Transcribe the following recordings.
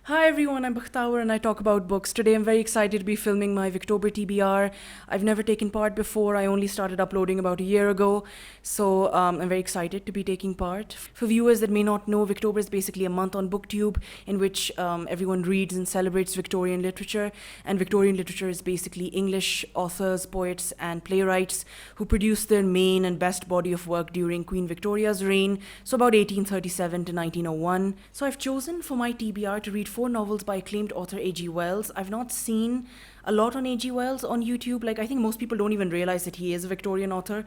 Hi everyone, I'm Bakht and I talk about books. Today I'm very excited to be filming my Victober TBR. I've never taken part before. I only started uploading about a year ago. So I'm very excited to be taking part. For viewers that may not know, Victober is basically a month on booktube in which everyone reads and celebrates Victorian literature. And Victorian literature is basically English authors, poets and playwrights who produced their main and best body of work during Queen Victoria's reign. So about 1837 to 1901. So I've chosen for my TBR to read 4 novels by acclaimed author H.G.Wells. I've not seen a lot on H.G.Wells on YouTube. I think most people don't even realize that he is a Victorian author.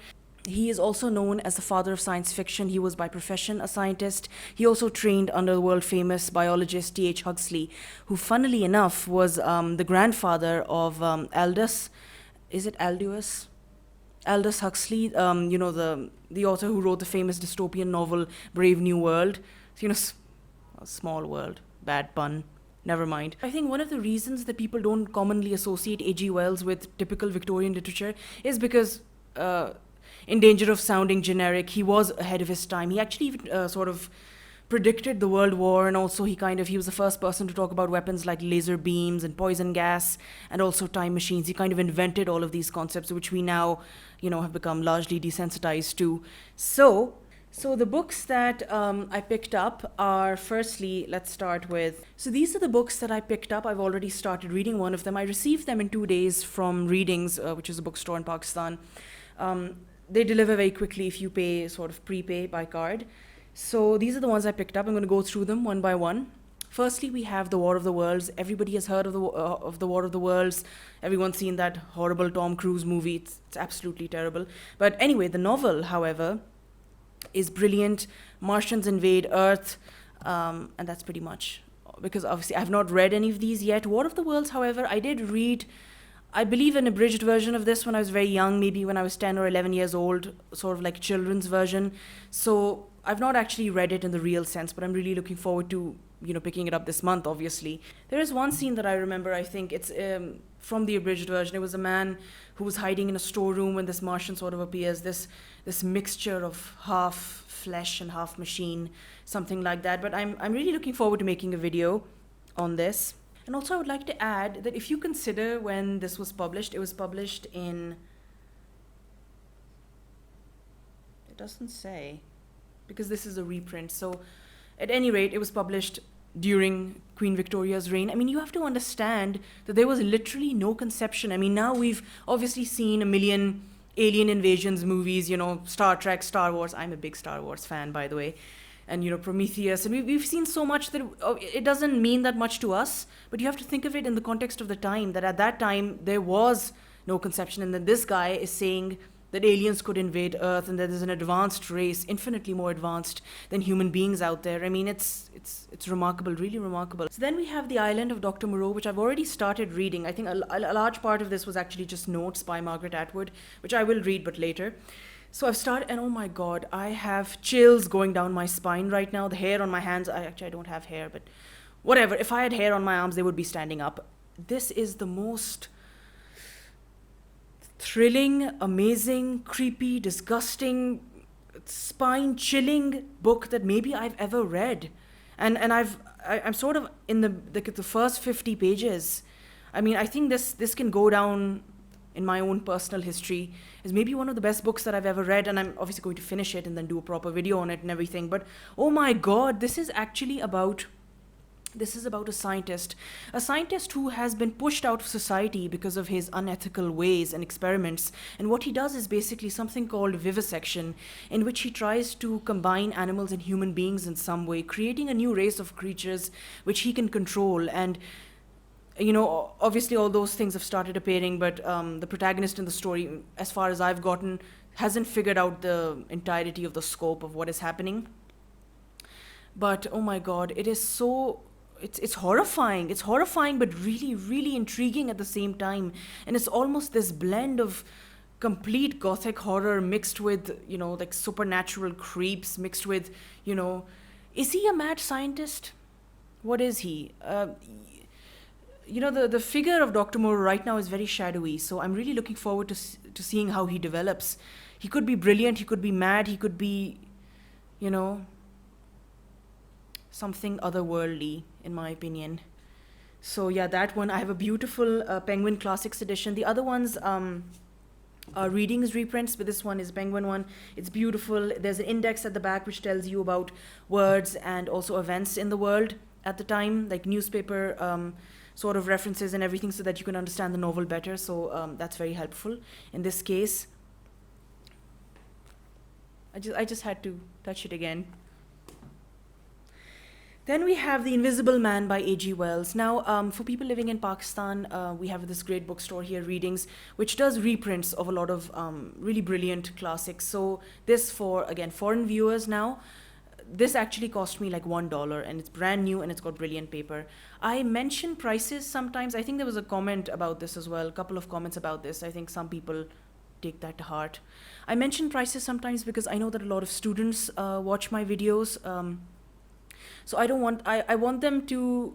He is also known as the father of science fiction. He was by profession a scientist. He also trained under the world famous biologist T.H.Huxley, who, funnily enough, was the grandfather of Aldous. Is it Aldous? Aldous Huxley, the author who wrote the famous dystopian novel Brave New World. A small world. Bad pun. Never mind. I think one of the reasons that people don't commonly associate A.G. Wells with typical Victorian literature is because, in danger of sounding generic, he was ahead of his time. He actually sort of predicted the World War, and also he was the first person to talk about weapons like laser beams and poison gas and also time machines. He kind of invented all of these concepts, which we now, have become largely desensitized to. So the books that I picked up are, firstly, let's start with, so these are the books that I picked up. I've already started reading one of them. I received them in 2 days from Readings, which is a bookstore in Pakistan. They deliver very quickly if you pay, sort of prepay by card. So these are the ones I picked up. I'm going to go through them one by one. Firstly, we have The War of the Worlds. Everybody has heard of the War of the Worlds. Everyone's seen that horrible Tom Cruise movie. It's absolutely terrible. But anyway, the novel, however, is brilliant. Martians invade Earth, and that's pretty much, because obviously I've not read any of these yet. War of the Worlds, however, I did read, I believe, an abridged version of this when I was very young, maybe when I was 10 or 11 years old, sort of like children's version. So I've not actually read it in the real sense, but I'm really looking forward to, picking it up this month, obviously. There is one scene that I remember, I think it's from the abridged version. It was a man who was hiding in a storeroom when this Martian sort of appears, this mixture of half flesh and half machine, something like that. But I'm really looking forward to making a video on this. And also I would like to add that if you consider when this was published, it was published in, it doesn't say, because this is a reprint. So at any rate, it was published during Queen Victoria's reign. I mean, you have to understand that there was literally no conception. I mean, now we've obviously seen a million alien invasions movies, Star Trek, Star Wars. I'm a big Star Wars fan, by the way. And, Prometheus. And we've seen so much that it doesn't mean that much to us. But you have to think of it in the context of the time, that at that time, there was no conception. And then this guy is saying that aliens could invade Earth and that there's an advanced race, infinitely more advanced than human beings out there. I mean, it's remarkable, really remarkable. So then we have The Island of Dr. Moreau, which I've already started reading. I think a large part of this was actually just notes by Margaret Atwood, which I will read, but later. So I've started, and oh my God, I have chills going down my spine right now. The hair on my hands, I don't have hair, but whatever. If I had hair on my arms, they would be standing up. This is the most thrilling, amazing, creepy, disgusting, spine-chilling book that maybe I've ever read. And I'm sort of in the first 50 pages. I mean, I think this can go down in my own personal history as maybe one of the best books that I've ever read, and I'm obviously going to finish it and then do a proper video on it and everything. But oh my God, this is about a scientist who has been pushed out of society because of his unethical ways and experiments. And what he does is basically something called vivisection, in which he tries to combine animals and human beings in some way, creating a new race of creatures which he can control. And obviously all those things have started appearing, but the protagonist in the story, as far as I've gotten, hasn't figured out the entirety of the scope of what is happening. But oh my God, it is so... It's horrifying. It's horrifying, but really, really intriguing at the same time. And it's almost this blend of complete gothic horror mixed with, like supernatural creeps, mixed with, is he a mad scientist? What is he? The figure of Dr. Moreau right now is very shadowy, so I'm really looking forward to seeing how he develops. He could be brilliant, he could be mad, he could be, something otherworldly, in my opinion. So yeah, that one. I have a beautiful Penguin Classics edition. The other ones are readings reprints, but this one is Penguin one. It's beautiful. There's an index at the back which tells you about words and also events in the world at the time, like newspaper sort of references and everything, so that you can understand the novel better. So that's very helpful in this case. I just had to touch it again. Then we have The Invisible Man by H.G.Wells. Now, for people living in Pakistan, we have this great bookstore here, Readings, which does reprints of a lot of really brilliant classics. So this, for, again, foreign viewers now, this actually cost me like $1, and it's brand new and it's got brilliant paper. I mention prices sometimes. I think there was a comment about this as well, a couple of comments about this. I think some people take that to heart. I mention prices sometimes because I know that a lot of students watch my videos. So I want them to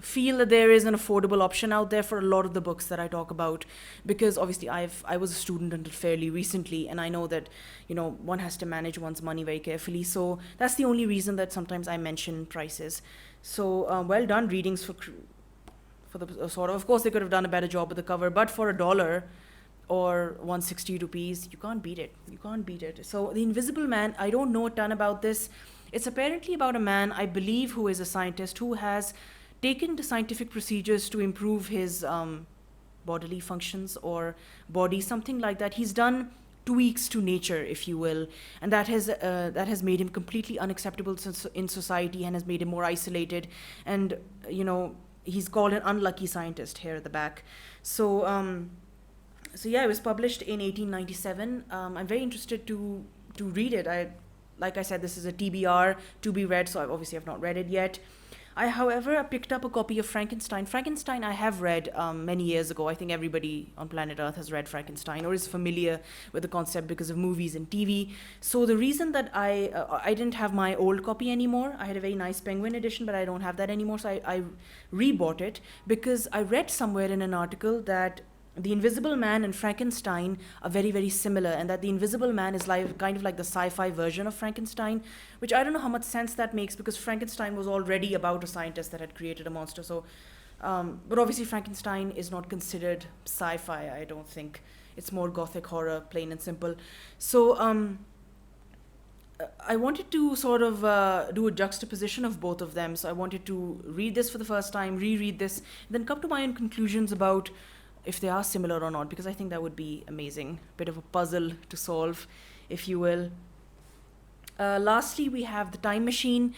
feel that there is an affordable option out there for a lot of the books that I talk about, because obviously I was a student until fairly recently, and I know that, you know, one has to manage one's money very carefully. So that's the only reason that sometimes I mention prices. So well done, Readings, for the sort of course they could have done a better job with the cover, but for $1 or 160 rupees, you can't beat it. You can't beat it. So The Invisible Man, I don't know a ton about this. It's apparently about a man, I believe, who is a scientist who has taken to scientific procedures to improve his bodily functions or body, something like that. He's done tweaks to nature, if you will, and that has made him completely unacceptable in society and has made him more isolated. And, you know, he's called an unlucky scientist here at the back. So yeah, it was published in 1897. I'm very interested to read it. Like I said, this is a TBR, to be read, so I obviously have not read it yet. I, however, picked up a copy of Frankenstein. Frankenstein I have read many years ago. I think everybody on planet Earth has read Frankenstein or is familiar with the concept because of movies and TV. So the reason that I didn't have my old copy anymore, I had a very nice Penguin edition, but I don't have that anymore, so I rebought it because I read somewhere in an article that The Invisible Man and Frankenstein are very, very similar, and that The Invisible Man is like kind of like the sci-fi version of Frankenstein, which I don't know how much sense that makes, because Frankenstein was already about a scientist that had created a monster. So, but obviously Frankenstein is not considered sci-fi, I don't think. It's more gothic horror, plain and simple. So I wanted to sort of do a juxtaposition of both of them. So I wanted to read this for the first time, reread this, then come to my own conclusions about if they are similar or not, because I think that would be amazing. Bit of a puzzle to solve, if you will. Lastly, we have The Time Machine,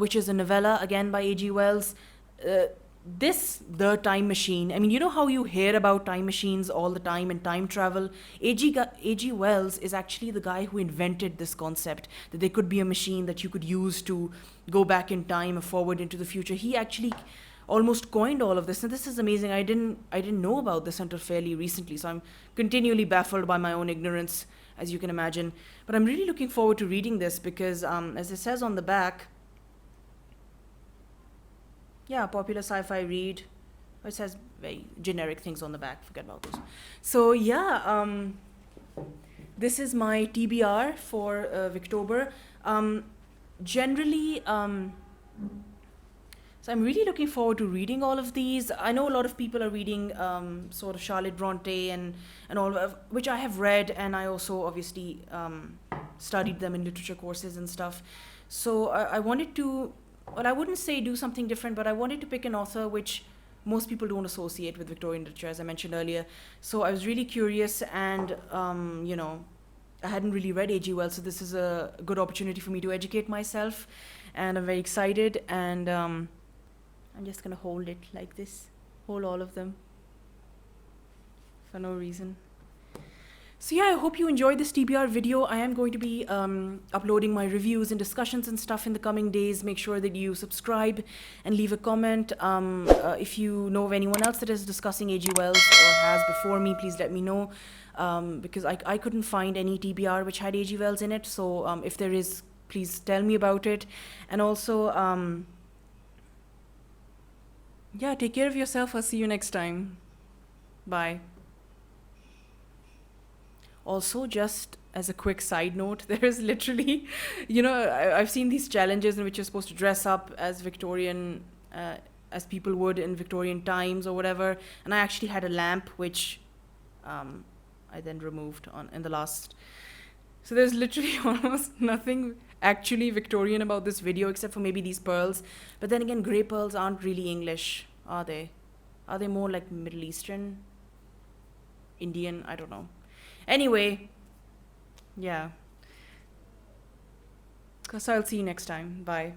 which is a novella, again by H.G.Wells. The Time Machine, I mean, you know how you hear about time machines all the time and time travel? H.G.Wells is actually the guy who invented this concept, that there could be a machine that you could use to go back in time or forward into the future. He actually almost coined all of this, and this is amazing. I didn't know about this until fairly recently, so I'm continually baffled by my own ignorance, as you can imagine. But I'm really looking forward to reading this because, as it says on the back, yeah, popular sci-fi read. It says very generic things on the back. Forget about those. So yeah, this is my TBR for Victober. Generally. So I'm really looking forward to reading all of these. I know a lot of people are reading sort of Charlotte Bronte and all of, which I have read, and I also obviously studied them in literature courses and stuff. So I wanted to, well, I wouldn't say do something different, but I wanted to pick an author which most people don't associate with Victorian literature, as I mentioned earlier. So I was really curious, and you know, I hadn't really read H.G.Wells, so this is a good opportunity for me to educate myself, and I'm very excited. And I'm just going to hold it like this, hold all of them for no reason. So yeah, I hope you enjoyed this TBR video. I am going to be uploading my reviews and discussions and stuff in the coming days. Make sure that you subscribe and leave a comment. If you know of anyone else that is discussing H.G.Wells or has before me, please let me know, because I couldn't find any TBR which had H.G.Wells in it. So if there is, please tell me about it. And also, yeah, take care of yourself. I'll see you next time. Bye. Also, just as a quick side note, there is literally, I've seen these challenges in which you're supposed to dress up as Victorian, as people would in Victorian times or whatever. And I actually had a lamp, which I then removed in the last. So there's literally almost nothing actually Victorian about this video except for maybe these pearls. But then again, grey pearls aren't really English, are they? Are they more like Middle Eastern? Indian? I don't know. Anyway, yeah. So I'll see you next time. Bye.